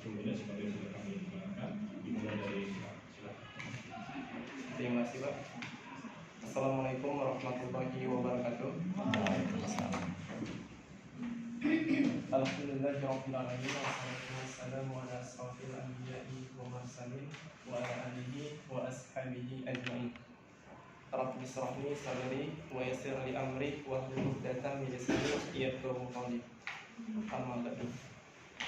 kemudian sebagai sudah kami gunakan dimulai dari silakan. Terima kasih Pak. Assalamualaikum warahmatullahi wabarakatuh. Alhamdulillahirabbil alamin wassalatu wassalamu ala asrofil anbiya'i wa mursalin wa ala alihi wa ashabihi ajmain. Rabbi shrah li sadri wa yassir li amri wahlul 'uqdatam min lisani yafqahu qawli. Amma ba'du.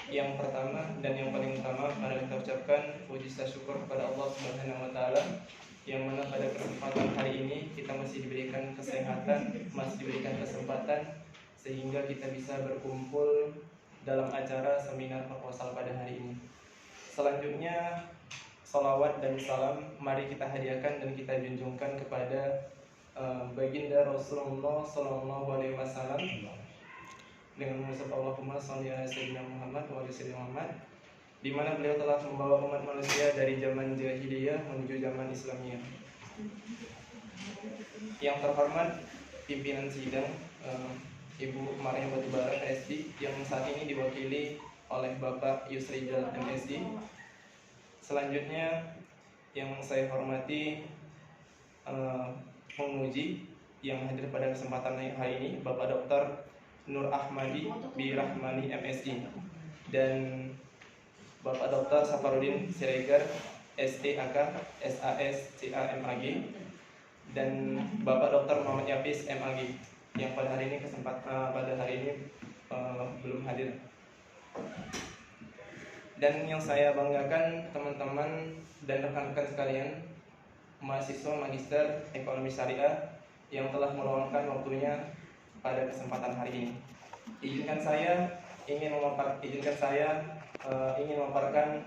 Yang pertama dan yang paling utama, mari kita ucapkan puji syukur kepada Allah Subhanahu wa taala yang mana pada kesempatan hari ini kita masih diberikan kesehatan, masih diberikan kesempatan sehingga kita bisa berkumpul dalam acara seminar proposal pada hari ini. Selanjutnya, salawat dan salam mari kita hadiahkan dan kita junjungkan kepada baginda Rasulullah Sallallahu Alaihi Wasallam dengan mengucap Allahumma sholli ala sayyidina Muhammad wa ala sayyidina Muhammad, di mana beliau telah membawa umat manusia dari zaman jahiliyah menuju zaman Islamiyah. Yang terhormat pimpinan sidang Ibu Maria Batubara MSD yang saat ini diwakili oleh Bapak Yusrijal MSD. Selanjutnya yang saya hormati penguji yang hadir pada kesempatan hari ini, Bapak Dr. Nur Ahmadi Birahmani MSD dan Bapak Dr. Safarudin Siregar STAK SAS CAMAG dan Bapak Dr. Muhammad Yafis MAG yang pada hari ini belum hadir. Dan yang saya banggakan teman-teman dan rekan-rekan sekalian, mahasiswa magister ekonomi syariah yang telah meluangkan waktunya pada kesempatan hari ini. Izinkan saya ingin memaparkan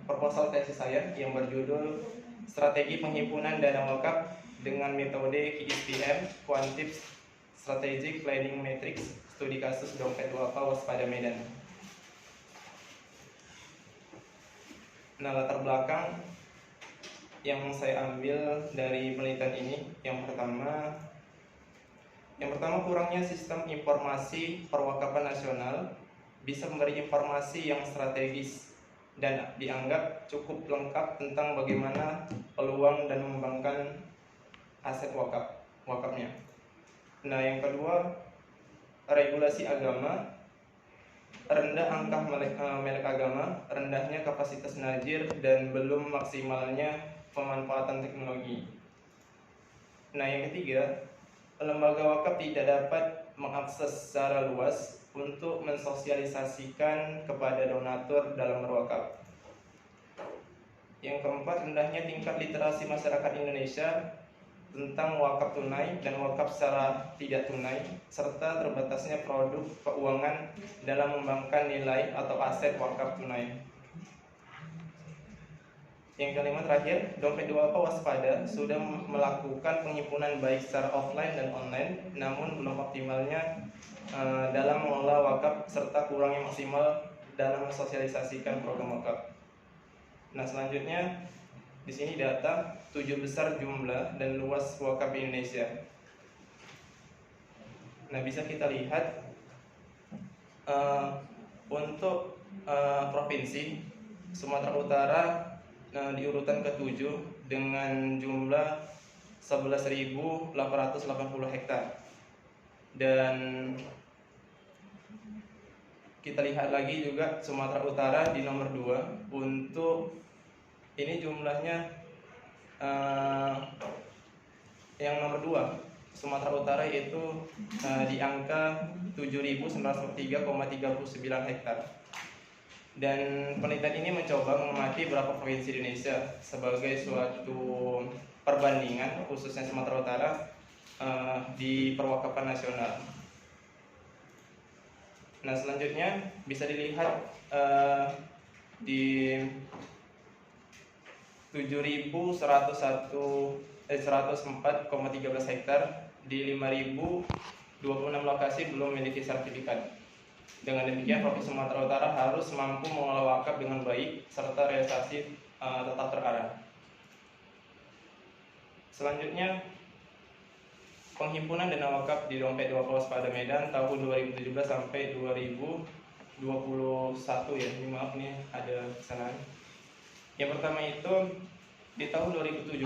proposal tesis saya yang berjudul Strategi Penghimpunan Dana Wakaf dengan Metode KISPM Quantitative Strategic Planning Matrix, Studi Kasus Dompet Duafa Waspada Medan. Nah, latar belakang yang saya ambil dari penelitian ini, yang pertama kurangnya sistem informasi perwakapan nasional bisa memberi informasi yang strategis dan dianggap cukup lengkap tentang bagaimana peluang dan mengembangkan aset wakafnya. Nah, yang kedua, regulasi agama, rendah angka melek agama, rendahnya kapasitas najir, dan belum maksimalnya pemanfaatan teknologi. Nah, yang ketiga, lembaga wakaf tidak dapat mengakses secara luas untuk mensosialisasikan kepada donatur dalam berwakaf. Yang keempat, rendahnya tingkat literasi masyarakat Indonesia tentang wakaf tunai dan wakaf secara tidak tunai, serta terbatasnya produk keuangan dalam mengembangkan nilai atau aset wakaf tunai. Yang kelima terakhir, Dompet Duafa Waspada sudah melakukan penghimpunan baik secara offline dan online, namun belum optimalnya dalam mengelola wakaf serta kurangnya maksimal dalam mensosialisasikan program wakaf. Nah, selanjutnya di sini data 7 besar jumlah dan luas wakaf di Indonesia. Nah, bisa kita lihat untuk provinsi Sumatera Utara di urutan ke-7 dengan jumlah 11.880 hektar. Dan kita lihat lagi juga Sumatera Utara di nomor 2 untuk ini jumlahnya yang nomor 2 Sumatera Utara itu di angka 7.903,39 hektar. Dan penelitian ini mencoba mengamati beberapa provinsi di Indonesia sebagai suatu perbandingan, khususnya Sumatera Utara di perwakapan nasional. Nah, selanjutnya bisa dilihat di 104,13 hektar di 5.026 lokasi belum memiliki sertifikat. Dengan demikian, Provinsi Sumatera Utara harus mampu mengelola wakaf dengan baik serta realisasi tetap terarah. Selanjutnya, penghimpunan dana wakaf di Dompet Duafa Waspada Medan tahun 2017 sampai 2018. 2021 ya, ini maaf nih ada kesalahan. Yang pertama itu di tahun 2017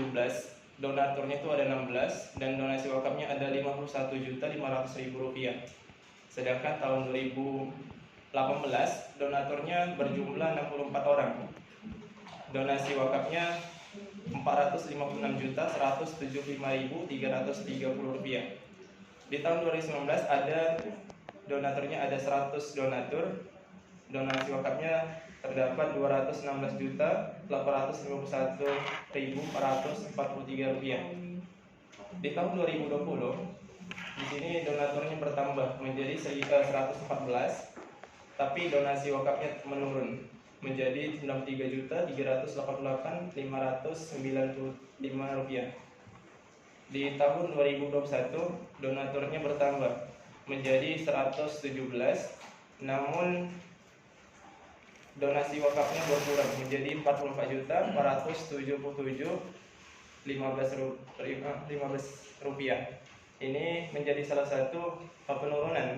donaturnya itu ada 16 dan donasi wakafnya ada 51.500.000 rupiah. Sedangkan tahun 2018 donaturnya berjumlah 64 orang. Donasi wakafnya 456.175.330 rupiah. Di tahun 2019 ada donaturnya ada 100 donatur. Donasi wakafnya terdapat 216.851.443 rupiah. Di tahun 2020 di sini donaturnya bertambah menjadi 114, tapi donasi wakafnya menurun menjadi 93.388.595 rupiah. Di tahun 2021 donaturnya bertambah menjadi 117, namun donasi wakafnya berkurang menjadi 44.477.15 rupiah. Ini menjadi salah satu penurunan,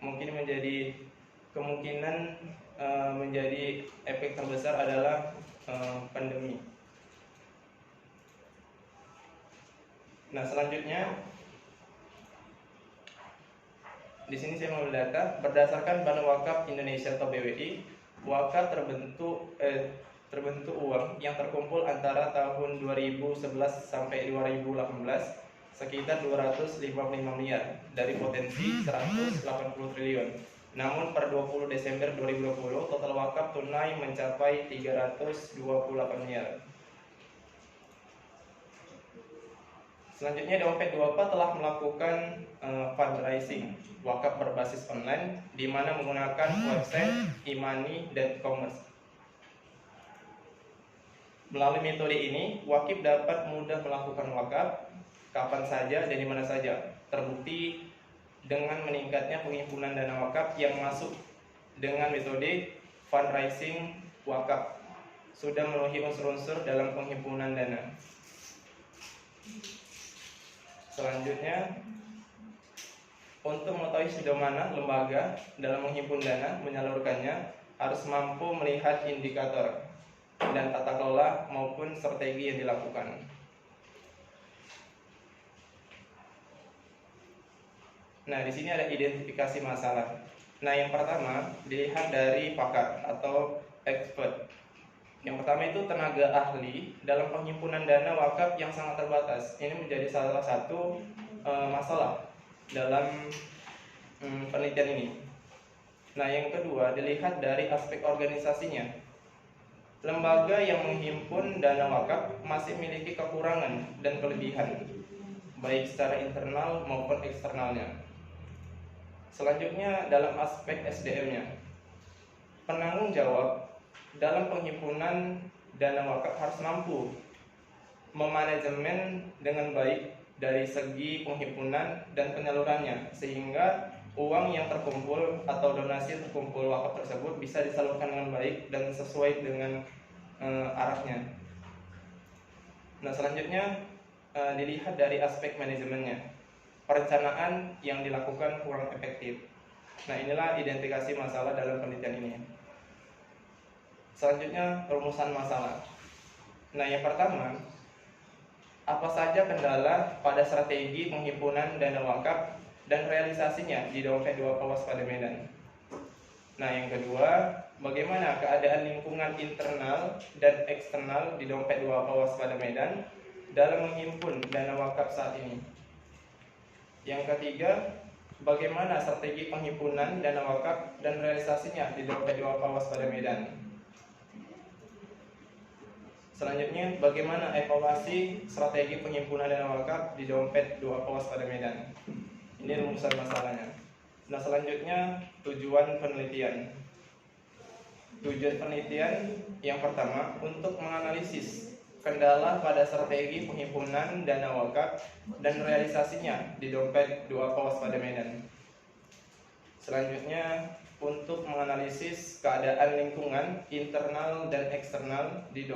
mungkin menjadi kemungkinan menjadi efek terbesar adalah pandemi. Nah, selanjutnya di sini saya mau data berdasarkan Badan Wakaf Indonesia atau BWI, wakaf terbentuk uang yang terkumpul antara tahun 2011 sampai 2018 sekitar 255 miliar dari potensi 180 triliun. Namun per 20 Desember 2020 total wakaf tunai mencapai 328 miliar. Selanjutnya Dompet Duafa telah melakukan fundraising wakaf berbasis online di mana menggunakan website, e-money, dan e-commerce. Melalui metode ini, wakif dapat mudah melakukan wakaf kapan saja dan di mana saja. Terbukti dengan meningkatnya penghimpunan dana wakaf yang masuk dengan metode fundraising wakaf sudah memenuhi unsur-unsur dalam penghimpunan dana. Selanjutnya, untuk mengetahui sejauh mana lembaga dalam menghimpun dana menyalurkannya harus mampu melihat indikator dan tata kelola maupun strategi yang dilakukan. Nah, di sini ada identifikasi masalah. Nah, yang pertama dilihat dari pakar atau expert. Yang pertama itu tenaga ahli dalam penghimpunan dana wakaf yang sangat terbatas. Ini menjadi salah satu masalah dalam penelitian ini. Nah, yang kedua dilihat dari aspek organisasinya. Lembaga yang menghimpun dana wakaf masih memiliki kekurangan dan kelebihan, baik secara internal maupun eksternalnya. Selanjutnya dalam aspek SDM-nya, penanggung jawab dalam penghimpunan dana wakaf harus mampu memanajemen dengan baik dari segi penghimpunan dan penyalurannya, sehingga uang yang terkumpul atau donasi yang terkumpul wakaf tersebut bisa disalurkan dengan baik dan sesuai dengan arahnya. Nah, selanjutnya dilihat dari aspek manajemennya. Perencanaan yang dilakukan kurang efektif. Nah, inilah identifikasi masalah dalam penelitian ini. Selanjutnya, rumusan masalah. Nah, yang pertama, apa saja kendala pada strategi penghimpunan dana wakaf dan realisasinya di Dompet Duafa Waspada Medan. Nah, yang kedua, bagaimana keadaan lingkungan internal dan eksternal di Dompet Duafa Waspada Medan dalam menghimpun dana wakaf saat ini. Yang ketiga, bagaimana strategi penghimpunan dana wakaf dan realisasinya di Dompet Duafa Waspada Medan. Selanjutnya, bagaimana evaluasi strategi penghimpunan dana wakaf di Dompet Duafa Waspada Medan. Ini rumusan masalahnya. Nah, selanjutnya tujuan penelitian. Tujuan penelitian yang pertama untuk menganalisis kendala pada strategi penghimpunan dana wakaf dan realisasinya di Dompet Duafa Waspada Medan. Selanjutnya untuk menganalisis keadaan lingkungan internal dan eksternal di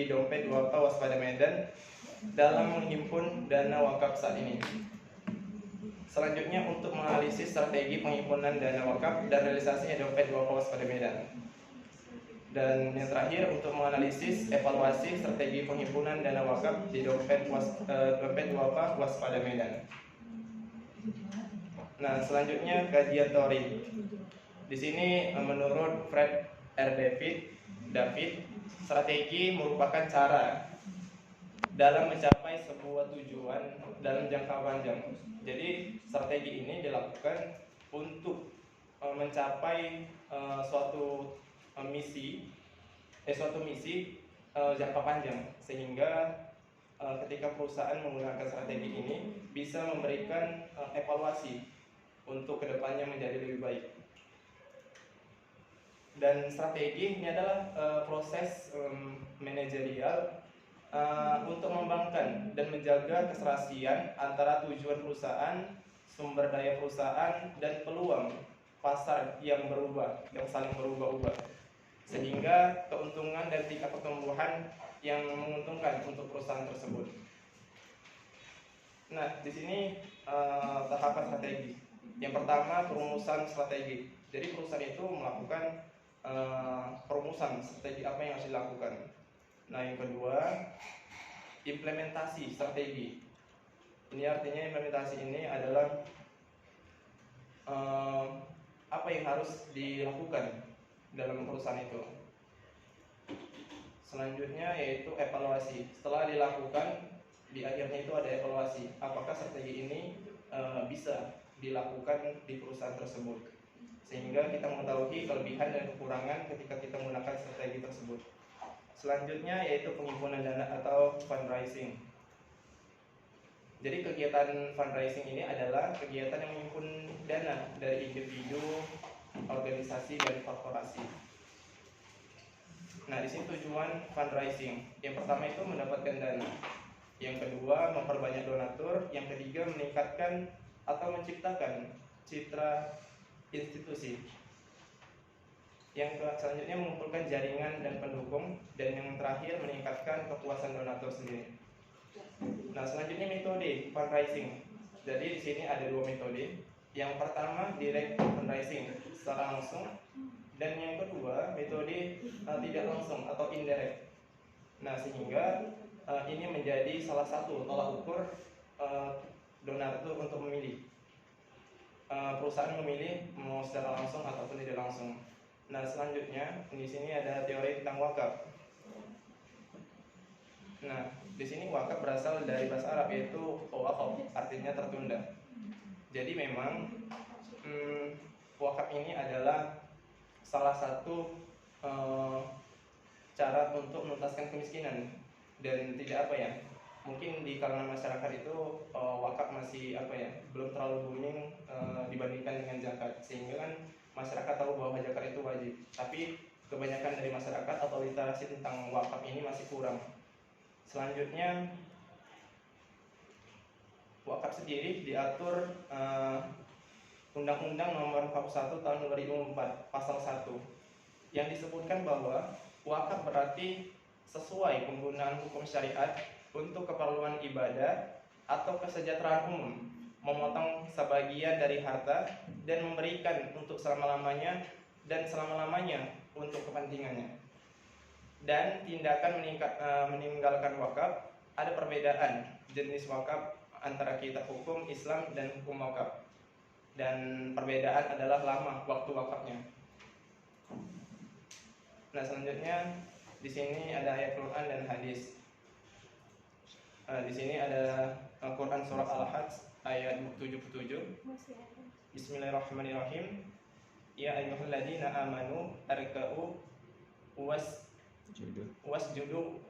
Dompet Duafa Waspada Medan dalam menghimpun dana wakaf saat ini. Selanjutnya untuk menganalisis strategi penghimpunan dana wakaf dan realisasinya dompet wakaf waspada Medan. Dan yang terakhir untuk menganalisis evaluasi strategi penghimpunan dana wakaf di dompet wakaf waspada Medan. Nah, selanjutnya kajian teori. Di sini menurut Fred R. David, strategi merupakan cara dalam mencapai sebuah tujuan dalam jangka panjang. Jadi strategi ini dilakukan untuk mencapai suatu misi jangka panjang, sehingga ketika perusahaan menggunakan strategi ini bisa memberikan evaluasi untuk kedepannya menjadi lebih baik. Dan strategi ini adalah proses manajerial untuk mengembangkan dan menjaga keserasian antara tujuan perusahaan, sumber daya perusahaan, dan peluang pasar yang saling berubah-ubah, sehingga keuntungan dan tingkat pertumbuhan yang menguntungkan untuk perusahaan tersebut. Nah, di sini tahapan strategi. Yang pertama, perumusan strategi. Jadi perusahaan itu melakukan perumusan strategi apa yang harus dilakukan. Nah, yang kedua, implementasi strategi. Ini artinya implementasi ini adalah apa yang harus dilakukan dalam perusahaan itu. Selanjutnya yaitu evaluasi. Setelah dilakukan, di akhirnya itu ada evaluasi. Apakah strategi ini bisa dilakukan di perusahaan tersebut, sehingga kita mengetahui kelebihan dan kekurangan ketika kita menggunakan strategi tersebut. Selanjutnya yaitu penghimpunan dana atau fundraising. Jadi kegiatan fundraising ini adalah kegiatan yang menghimpun dana dari individu, organisasi, dan korporasi. Nah, di sini tujuan fundraising. Yang pertama itu mendapatkan dana. Yang kedua, memperbanyak donatur. Yang ketiga, meningkatkan atau menciptakan citra institusi. Yang selanjutnya mengumpulkan jaringan dan pendukung, dan yang terakhir meningkatkan kepuasan donatur sendiri. Nah, selanjutnya metode fundraising. Jadi di sini ada dua metode. Yang pertama direct fundraising secara langsung, dan yang kedua metode tidak langsung atau indirect. Nah, sehingga ini menjadi salah satu tolak ukur donatur untuk memilih. Perusahaan memilih mau secara langsung ataupun tidak langsung. Nah, selanjutnya di sini ada teori tentang wakaf. Nah, di sini wakaf berasal dari bahasa Arab, yaitu waqaf, artinya tertunda. Jadi memang wakaf ini adalah salah satu cara untuk menuntaskan kemiskinan. Dan tidak mungkin di kalangan masyarakat itu wakaf masih belum terlalu booming dibandingkan dengan zakat, sehingga kan masyarakat tahu bahwa zakat itu wajib, tapi kebanyakan dari masyarakat atau literasi tentang wakaf ini masih kurang. Selanjutnya, wakaf sendiri diatur Undang-Undang Nomor 41 Tahun 2004 Pasal 1, yang disebutkan bahwa wakaf berarti sesuai penggunaan hukum syariat untuk keperluan ibadah atau kesejahteraan umum, memotong sebagian dari harta dan memberikan untuk selama-lamanya untuk kepentingannya. Dan tindakan meninggalkan wakaf, ada perbedaan jenis wakaf antara kitab hukum Islam dan hukum wakaf, dan perbedaan adalah lama waktu wakafnya. Nah, selanjutnya di sini ada ayat Quran dan hadis. Di sini ada Al-Quran surah Al-Hajj ayat 77. Bismillahirrahmanirrahim. Ya ayyuhalladzina amanu arka'u wasjudu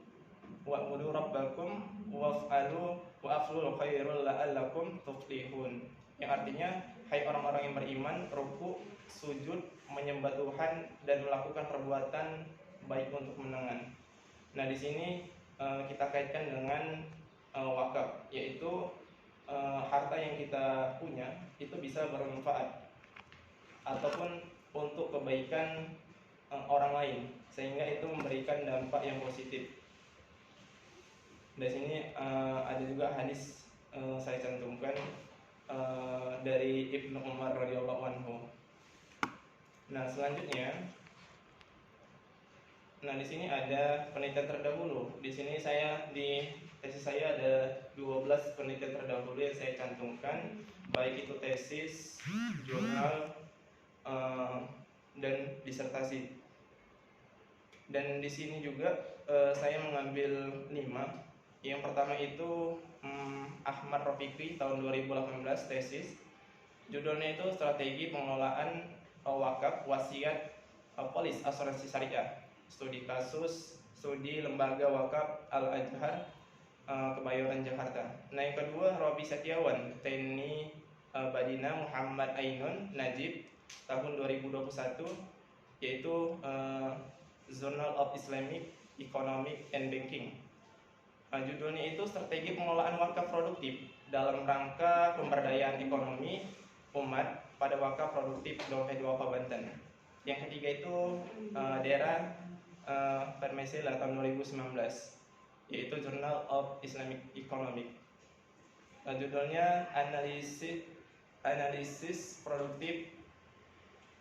wa'budu rabbakum wa'aflul khairul la'allakum tuflihun. Yang artinya, hai orang-orang yang beriman, ruku, sujud, menyembah Tuhan, dan melakukan perbuatan baik untuk menangan. Nah, di sini kita kaitkan dengan wakaf, yaitu harta yang kita punya itu bisa bermanfaat ataupun untuk kebaikan orang lain, sehingga itu memberikan dampak yang positif. Di sini ada juga hadis saya cantumkan. dari Ibnu Umar radhiyallahu anhu. Nah, selanjutnya, di sini ada penelitian terdahulu. Di sini di tesis saya ada 12 penelitian terdahulu yang saya cantumkan, baik itu tesis, jurnal, dan disertasi. Dan di sini juga saya mengambil 5. Yang pertama itu Ahmad Rafiqi tahun 2018 tesis. Judulnya itu Strategi Pengelolaan Wakaf Wasiat Polis Asuransi Syariah. Studi kasus studi Lembaga Wakaf Al-Azhar Kebayoran Jakarta. Nah, yang kedua Robi Setiawan TNI Badina Muhammad Ainun Najib tahun 2021, yaitu Journal of Islamic Economic and Banking. Judulnya itu Strategi Pengelolaan Wakaf Produktif dalam Rangka Pemberdayaan Ekonomi Umat pada Wakaf Produktif Dompet Duafa Banten. Yang ketiga itu daerah Permesela tahun 2019, yaitu Journal of Islamic Economic. Judulnya Analisis Produktif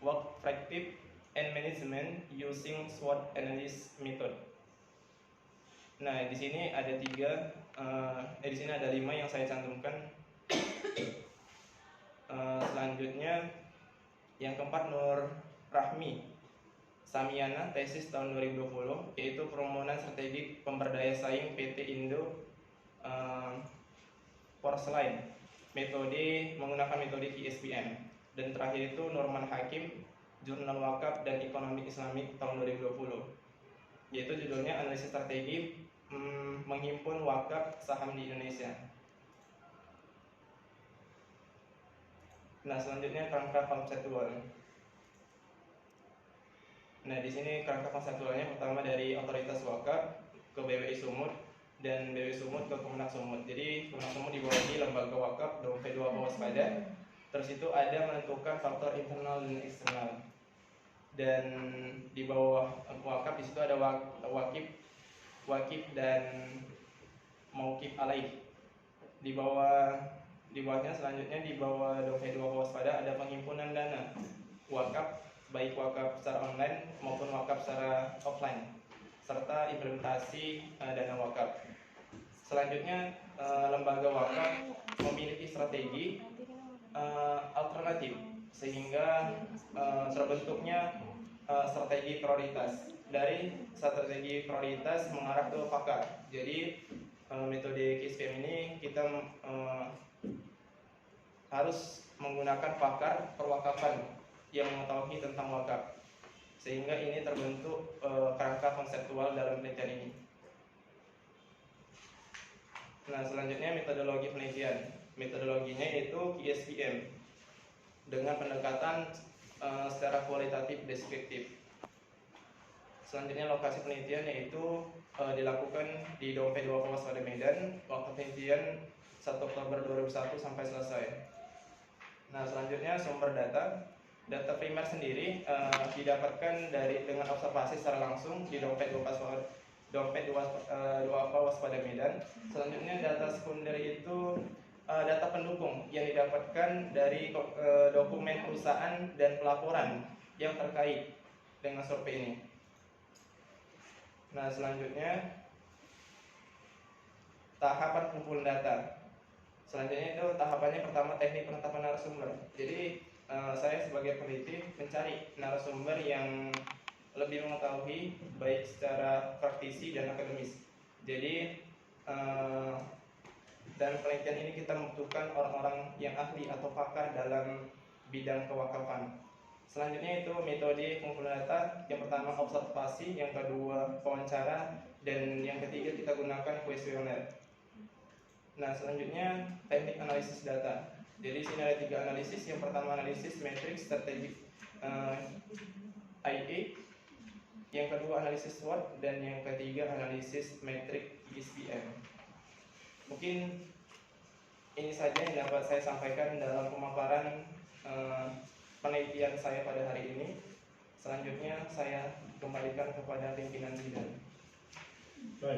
Work Practice and Management Using SWOT Analysis Method. Nah, di sini ada 5 yang saya cantumkan. Selanjutnya yang keempat Nur Rahmi Samiana tesis tahun 2020, yaitu permohonan strategi pemberdaya saing PT Indo Porcelain menggunakan metode KSPM. Dan terakhir itu Norman Hakim Jurnal Wakaf dan Ekonomi Islamik tahun 2020, yaitu judulnya Analisis Strategi Menghimpun Wakaf Saham di Indonesia. Nah, selanjutnya kerangka konseptual. Nah, di sini kerangka konseptualnya pertama dari Otoritas Wakaf ke BWI Sumut dan BWI Sumut ke Kemenak Sumut. Jadi Kemenak Sumut dibawahi Lembaga Wakaf Dompet Duafa Waspada. Terus itu ada menentukan faktor internal dan eksternal. Dan di bawah wakaf di situ ada wakif dan mauqif alaih. Di bawahnya selanjutnya di bawah Dompet Duafa Waspada ada penghimpunan dana wakaf, baik wakaf secara online maupun wakaf secara offline, serta implementasi dana wakaf. Selanjutnya lembaga wakaf memiliki strategi alternatif sehingga terbentuknya strategi prioritas. Dari strategi prioritas mengarah ke pakar. Jadi metode KSPM ini kita harus menggunakan pakar perwakafan yang mengetahui tentang wakaf, sehingga ini terbentuk kerangka konseptual dalam penelitian ini. Nah, selanjutnya metodologi penelitian. Metodologinya itu KSPM dengan pendekatan secara kualitatif deskriptif. Selanjutnya lokasi penelitian yaitu dilakukan di Dompet Duafa Waspada Medan. Waktu penelitian 1 Oktober 2001 sampai selesai. Nah, selanjutnya sumber data. Data primer sendiri didapatkan dengan observasi secara langsung di Dompet Duafa Waspada Medan. Selanjutnya data sekunder itu data pendukung yang didapatkan dari dokumen perusahaan dan pelaporan yang terkait dengan survei ini. Nah, selanjutnya tahapan pengumpulan data. Selanjutnya itu tahapannya pertama teknik penetapan narasumber. Jadi saya sebagai peneliti mencari narasumber yang lebih mengetahui baik secara praktisi dan akademis. Jadi dan penelitian ini kita membutuhkan orang-orang yang ahli atau pakar dalam bidang kewakafan. Selanjutnya itu metode pengumpulan data. Yang pertama observasi, yang kedua wawancara, dan yang ketiga kita gunakan kuesioner. Nah, selanjutnya teknik analisis data. Jadi sini ada 3 analisis. Yang pertama analisis matriks strategik IA, yang kedua analisis SWOT, dan yang ketiga analisis metrik KSPM. Mungkin ini saja yang dapat saya sampaikan dalam pemaparan penelitian saya pada hari ini. Selanjutnya saya kembalikan kepada pimpinan sidang. Baik.